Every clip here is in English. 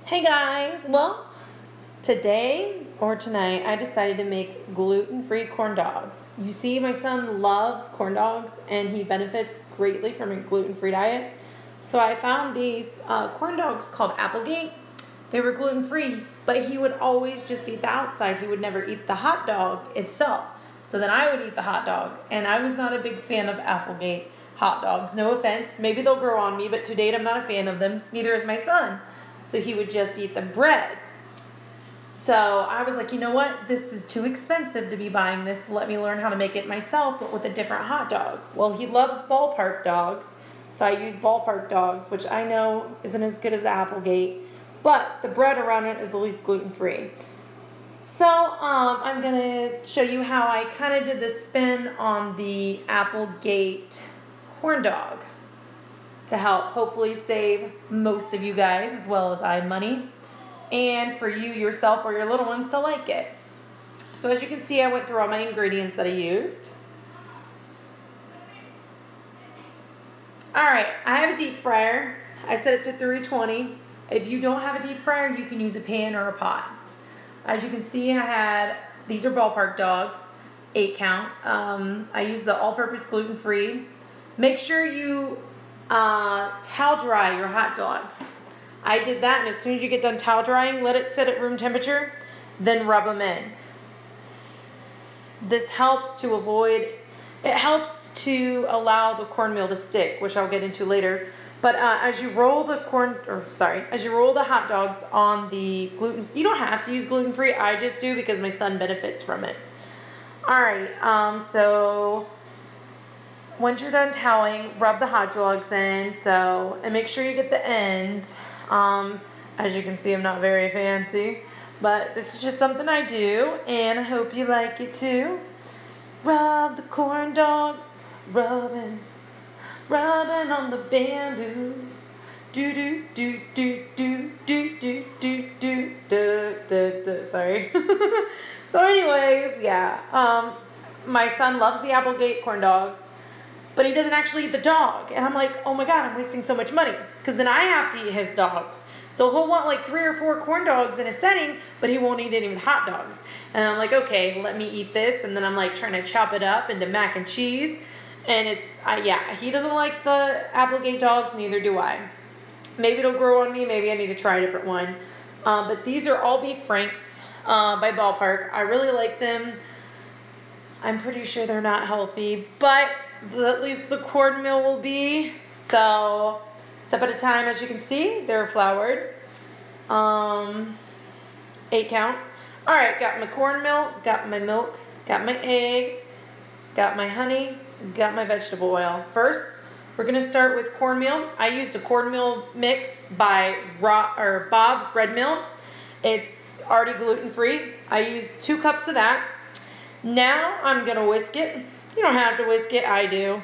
Hey guys, well, today or tonight I decided to make gluten-free corn dogs. You see, my son loves corn dogs and he benefits greatly from a gluten-free diet. So I found these corn dogs called Applegate. They were gluten-free, but he would always just eat the outside. He would never eat the hot dog itself. So then I would eat the hot dog, and I was not a big fan of Applegate hot dogs. No offense, maybe they'll grow on me, but to date I'm not a fan of them. Neither is my son. So he would just eat the bread. So I was like, you know what? This is too expensive to be buying this. Let me learn how to make it myself, but with a different hot dog. Well, he loves ballpark dogs, so I use ballpark dogs, which I know isn't as good as the Applegate, but the bread around it is at least gluten-free. So I'm going to show you how I kind of did the spin on the Applegate corn dog to help hopefully save most of you guys as well as I money, and for you yourself or your little ones to like it. So as you can see, I went through all my ingredients that I used. Alright, I have a deep fryer. I set it to 320. If you don't have a deep fryer, you can use a pan or a pot. As you can see, these are ballpark dogs, 8 count. I use the all-purpose gluten-free. Make sure you towel dry your hot dogs. I did that, and as soon as you get done towel drying, let it sit at room temperature, then rub them in. This helps to allow the cornmeal to stick, which I'll get into later. But as you roll the hot dogs on the gluten, you don't have to use gluten-free. I just do because my son benefits from it. All right, so once you're done toweling, rub the hot dogs in, and make sure you get the ends. As you can see, I'm not very fancy, but this is just something I do, and I hope you like it too. Rub the corn dogs, rubbing on the bamboo. Do do do do do do do do do do do. Sorry. So anyways, yeah. My son loves the Applegate corn dogs, but he doesn't actually eat the dog. And I'm like, oh my God, I'm wasting so much money. Because then I have to eat his dogs. So he'll want like 3 or 4 corn dogs in a setting, but he won't eat any of the hot dogs. And I'm like, okay, let me eat this. And then I'm like trying to chop it up into mac and cheese. And he doesn't like the Applegate dogs, neither do I. Maybe it'll grow on me. Maybe I need to try a different one. But these are all beef franks by Ballpark. I really like them. I'm pretty sure they're not healthy, but at least the cornmeal will be. So step at a time. As you can see, they're floured. 8 count. All right, got my cornmeal, got my milk, got my egg, got my honey, got my vegetable oil. First, we're gonna start with cornmeal. I used a cornmeal mix by Bob's Red Mill. It's already gluten-free. I used 2 cups of that. Now I'm gonna whisk it. You don't have to whisk it, I do.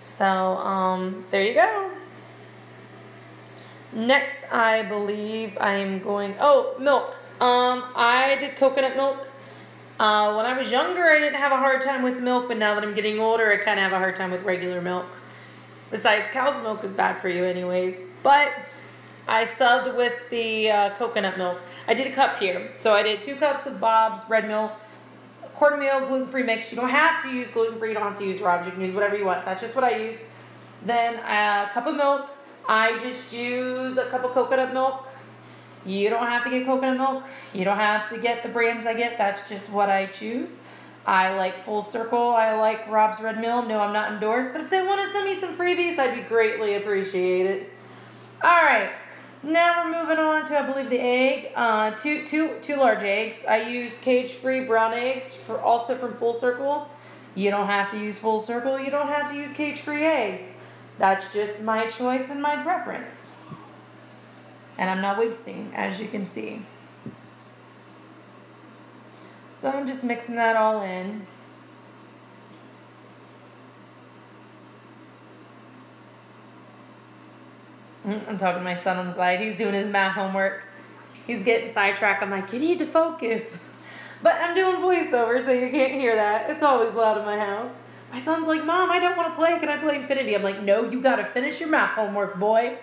So, there you go. Next, I believe I'm going, milk. I did coconut milk. When I was younger, I didn't have a hard time with milk, but now that I'm getting older, I kind of have a hard time with regular milk. Besides, cow's milk is bad for you anyways, but I subbed with the coconut milk. I did a cup here. So I did 2 cups of Bob's Red Mill, cornmeal, gluten-free mix. You don't have to use gluten-free. You don't have to use Rob's. You can use whatever you want. That's just what I used. Then a cup of milk. I just use a cup of coconut milk. You don't have to get coconut milk. You don't have to get the brands I get. That's just what I choose. I like Full Circle. I like Rob's Red Mill. No, I'm not endorsed. But if they want to send me some freebies, I'd be greatly appreciated. All right. Now we're moving on to, I believe, the egg. Two large eggs. I use cage-free brown eggs, also from Full Circle. You don't have to use Full Circle. You don't have to use cage-free eggs. That's just my choice and my preference. And I'm not wasting, as you can see. So I'm just mixing that all in. I'm talking to my son on the side. He's doing his math homework. He's getting sidetracked. I'm like, you need to focus. But I'm doing voiceover, so you can't hear that. It's always loud in my house. My son's like, Mom, I don't want to play. Can I play Infinity? I'm like, no, you got to finish your math homework, boy.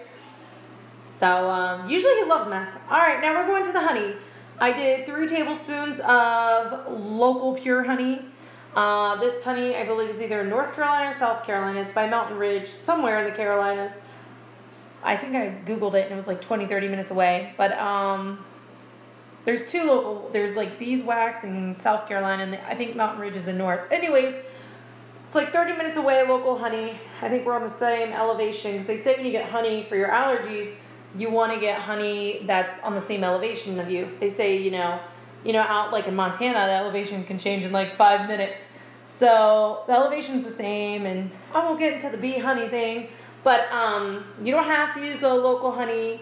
So usually he loves math. All right, now we're going to the honey. I did 3 tablespoons of local pure honey. This honey, I believe, is either in North Carolina or South Carolina. It's by Mountain Ridge, somewhere in the Carolinas. I think I Googled it and it was like 20, 30 minutes away. But there's 2 local, there's like Beeswax in South Carolina, and I think Mountain Ridge is in North. Anyways, it's like 30 minutes away, local honey. I think we're on the same elevation, because they say when you get honey for your allergies, you want to get honey that's on the same elevation of you. They say, you know, out like in Montana, the elevation can change in like 5 minutes. So the elevation's the same, and I won't get into the bee honey thing, but you don't have to use the local honey.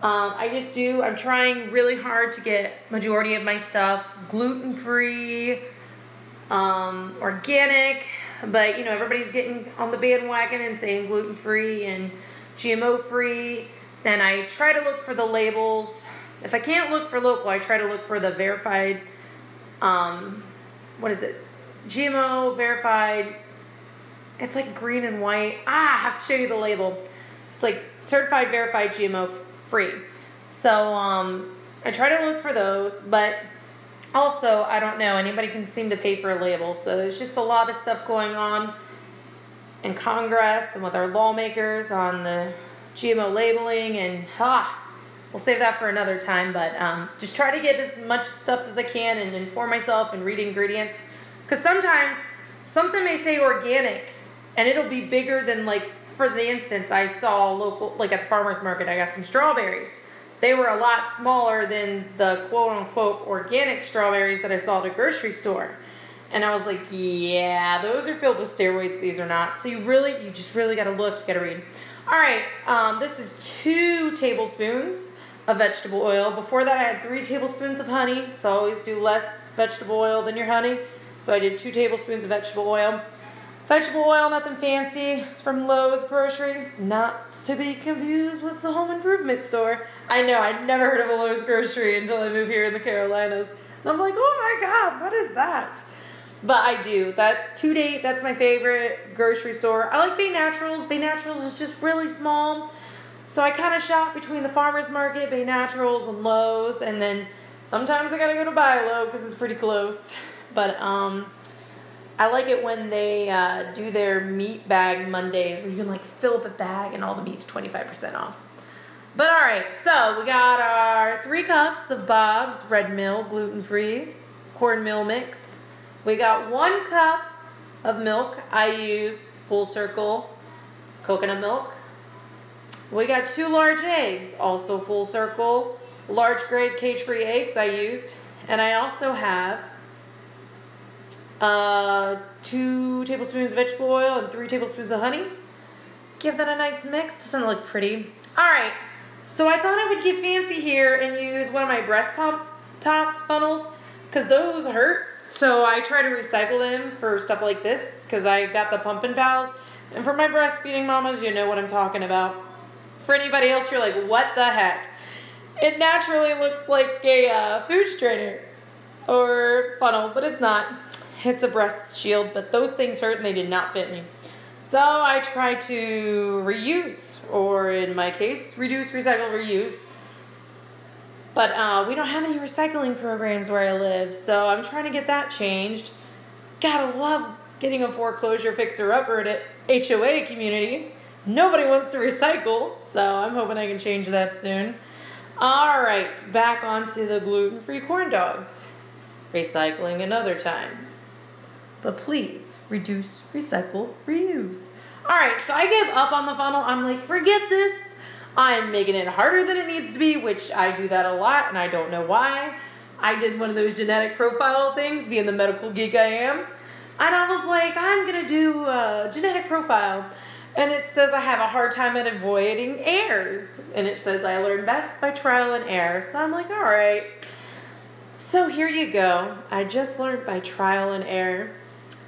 I just do. I'm trying really hard to get majority of my stuff gluten-free, organic, but everybody's getting on the bandwagon and saying gluten-free and GMO-free. Then I try to look for the labels. If I can't look for local, I try to look for the verified, what is it? GMO verified. It's like green and white. I have to show you the label. It's like certified, verified, GMO free. So I try to look for those, but also I don't know. Anybody can seem to pay for a label. So there's just a lot of stuff going on in Congress and with our lawmakers on the GMO labeling, and we'll save that for another time, but just try to get as much stuff as I can and inform myself and read ingredients, because sometimes something may say organic and it'll be bigger than, like, for the instance, I saw local, like at the farmer's market, I got some strawberries. They were a lot smaller than the quote-unquote organic strawberries that I saw at a grocery store. And I was like, yeah, those are filled with steroids, these are not. So you just really got to look, you got to read. All right, this is 2 tablespoons of vegetable oil. Before that, I had 3 tablespoons of honey, so always do less vegetable oil than your honey. So I did 2 tablespoons of vegetable oil. Vegetable oil, nothing fancy. It's from Lowe's Grocery, not to be confused with the home improvement store. I know, I'd never heard of a Lowe's Grocery until I moved here in the Carolinas. And I'm like, oh my God, what is that? But I do. That To Date, that's my favorite grocery store. I like Bay Naturals. Bay Naturals is just really small. So I kind of shop between the farmer's market, Bay Naturals, and Lowe's. And then sometimes I got to go to Buy-Low because it's pretty close. But I like it when they do their meat bag Mondays, where you can like fill up a bag and all the meat's 25% off. But all right, so we got our 3 cups of Bob's Red Mill gluten-free cornmeal mix. We got 1 cup of milk. I used Full Circle coconut milk. We got 2 large eggs, also Full Circle, large grade cage-free eggs I used. And I also have 2 tablespoons of vegetable oil and 3 tablespoons of honey. Give that a nice mix. Doesn't it look pretty? All right, so I thought I would get fancy here and use one of my breast pump tops funnels, because those hurt. So I try to recycle them for stuff like this, because I got the Pumpin' Pals. And for my breastfeeding mamas, you know what I'm talking about. For anybody else, you're like, what the heck? It naturally looks like a food strainer or funnel, but it's not. It's a breast shield, but those things hurt and they did not fit me. So I try to reuse, or in my case, reduce, recycle, reuse. But we don't have any recycling programs where I live, so I'm trying to get that changed. Gotta love getting a foreclosure fixer-upper at an HOA community. Nobody wants to recycle, so I'm hoping I can change that soon. All right, back onto the gluten-free corn dogs. Recycling another time. But please, reduce, recycle, reuse. All right, so I gave up on the funnel. I'm like, forget this. I'm making it harder than it needs to be, which I do that a lot, and I don't know why. I did one of those genetic profile things, being the medical geek I am. And I was like, I'm going to do a genetic profile. And it says I have a hard time at avoiding errors. And it says I learn best by trial and error. So I'm like, all right. So here you go. I just learned by trial and error.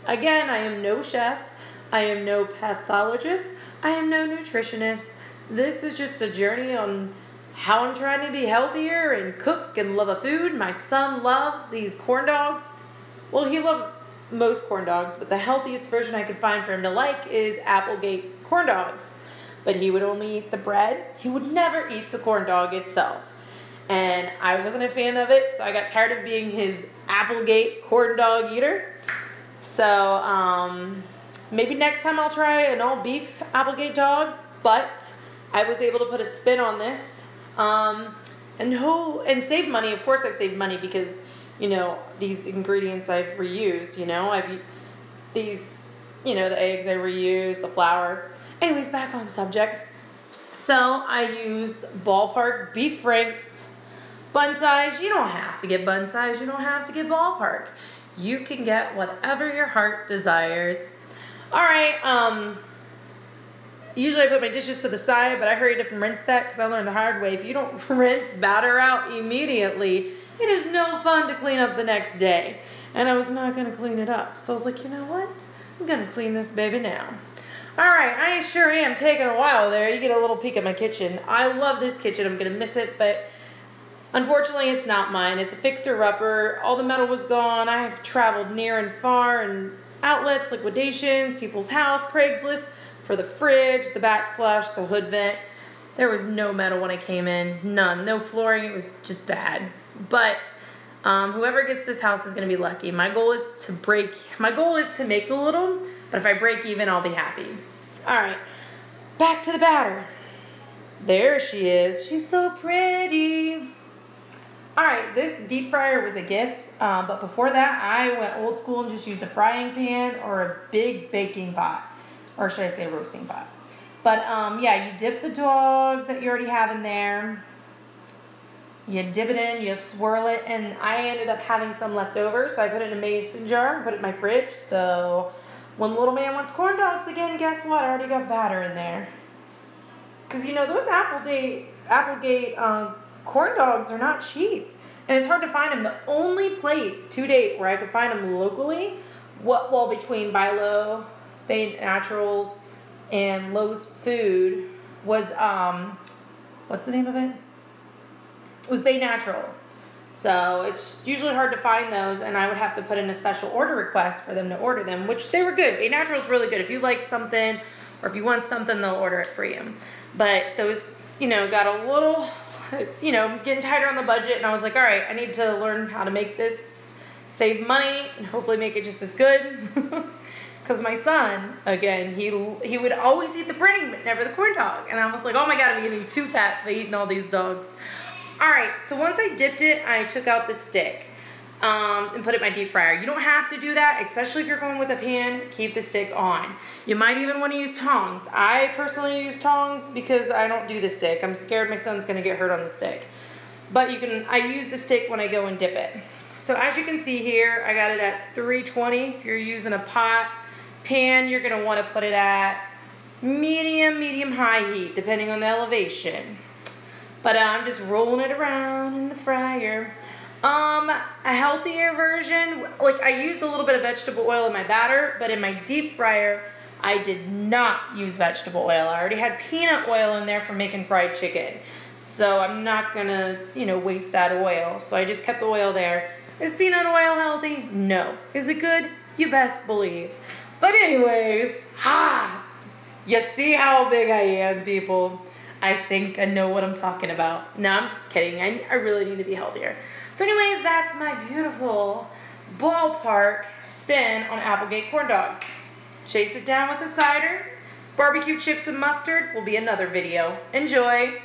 Again, I am no chef. I am no pathologist. I am no nutritionist. This is just a journey on how I'm trying to be healthier and cook and love a food. My son loves these corn dogs. Well, he loves most corn dogs, but the healthiest version I could find for him to like is Applegate corn dogs. But he would only eat the bread. He would never eat the corn dog itself. And I wasn't a fan of it, so I got tired of being his Applegate corn dog eater. So maybe next time I'll try an all beef Applegate dog, but I was able to put a spin on this and save money. Of course I've saved money because, you know, these ingredients I've reused, you know. The eggs I reused, the flour. Anyways, back on subject. So I used ballpark beef franks. Bun size, you don't have to get bun size. You don't have to get ballpark. You can get whatever your heart desires. All right, usually I put my dishes to the side, but I hurried up and rinsed that because I learned the hard way. If you don't rinse batter out immediately, it is no fun to clean up the next day. And I was not going to clean it up. So I was like, you know what? I'm going to clean this baby now. All right, I sure am taking a while there. You get a little peek at my kitchen. I love this kitchen. I'm going to miss it, but unfortunately, it's not mine. It's a fixer-upper. All the metal was gone. I have traveled near and far and outlets, liquidations, people's house, Craigslist for the fridge, the backsplash, the hood vent. There was no metal when I came in. None. No flooring. It was just bad. But whoever gets this house is going to be lucky. My goal is to make a little, but if I break even, I'll be happy. All right. Back to the batter. There she is. She's so pretty. All right, this deep fryer was a gift, but before that, I went old school and just used a frying pan or a big baking pot, or should I say roasting pot. But yeah, you dip the dog that you already have in there, you dip it in, you swirl it, and I ended up having some left over, so I put it in a mason jar and put it in my fridge, so when little man wants corn dogs again, guess what? I already got batter in there. Because, you know, those Applegate corn dogs are not cheap, and it's hard to find them. The only place to date where I could find them locally, between Buy Low, Bay Naturals, and Lowe's Food was what's the name of it? It was Bay Natural. So it's usually hard to find those, and I would have to put in a special order request for them to order them, which they were good. Bay Natural is really good. If you like something, or if you want something, they'll order it for you. But those, you know, got a little, you know, getting tighter on the budget, and I was like, all right, I need to learn how to make this, save money, and hopefully make it just as good. Because my son, again, he would always eat the breading, but never the corn dog. And I was like, oh my God, I'm getting too fat by eating all these dogs. All right, so once I dipped it, I took out the stick and put it in my deep fryer. You don't have to do that, especially if you're going with a pan. Keep the stick on. You might even want to use tongs. I personally use tongs because I don't do the stick. I'm scared my son's going to get hurt on the stick. But I use the stick when I go and dip it. So as you can see here, I got it at 320. If you're using a pan, you're going to want to put it at medium high heat, depending on the elevation. But I'm just rolling it around in the fryer. A healthier version, like I used a little bit of vegetable oil in my batter, but in my deep fryer, I did not use vegetable oil. I already had peanut oil in there for making fried chicken. So I'm not gonna, you know, waste that oil. So I just kept the oil there. Is peanut oil healthy? No. Is it good? You best believe. But anyways, you see how big I am, people. I think I know what I'm talking about. No, I'm just kidding. I really need to be healthier. So anyways, that's my beautiful ballpark spin on Applegate corn dogs. Chase it down with a cider. Barbecue chips and mustard will be another video. Enjoy.